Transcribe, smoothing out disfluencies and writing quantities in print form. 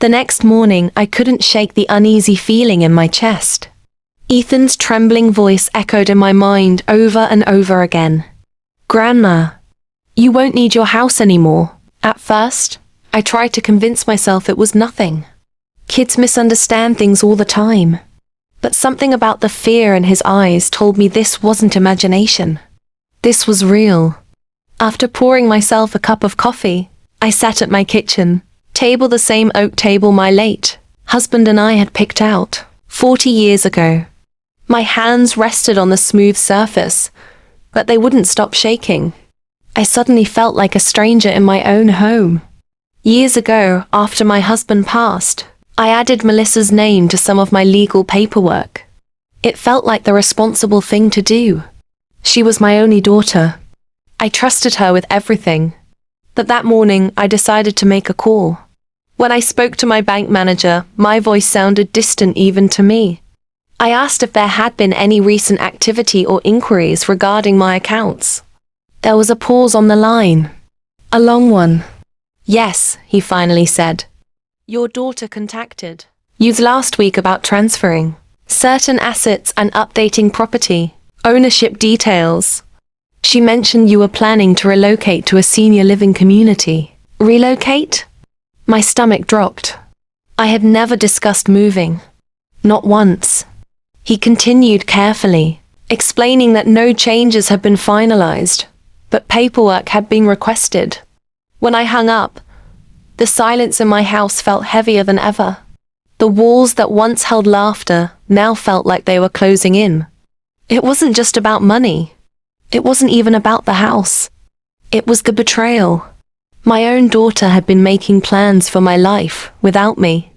The next morning, I couldn't shake the uneasy feeling in my chest. Ethan's trembling voice echoed in my mind over and over again. "Grandma, you won't need your house anymore." At first, I tried to convince myself it was nothing. Kids misunderstand things all the time. But something about the fear in his eyes told me this wasn't imagination. This was real. After pouring myself a cup of coffee, I sat at my kitchen table, the same oak table my late husband and I had picked out 40 years ago. My hands rested on the smooth surface, but they wouldn't stop shaking. I suddenly felt like a stranger in my own home. Years ago, after my husband passed, I added Melissa's name to some of my legal paperwork. It felt like the responsible thing to do. She was my only daughter. I trusted her with everything. But that morning, I decided to make a call. When I spoke to my bank manager, my voice sounded distant even to me. I asked if there had been any recent activity or inquiries regarding my accounts. There was a pause on the line. A long one. "Yes," he finally said. "Your daughter contacted you last week about transferring certain assets and updating property ownership details. She mentioned you were planning to relocate to a senior living community." Relocate? My stomach dropped. I had never discussed moving. Not once. He continued carefully, explaining that no changes had been finalized, but paperwork had been requested. When I hung up, the silence in my house felt heavier than ever. The walls that once held laughter now felt like they were closing in. It wasn't just about money. It wasn't even about the house. It was the betrayal. My own daughter had been making plans for my life without me.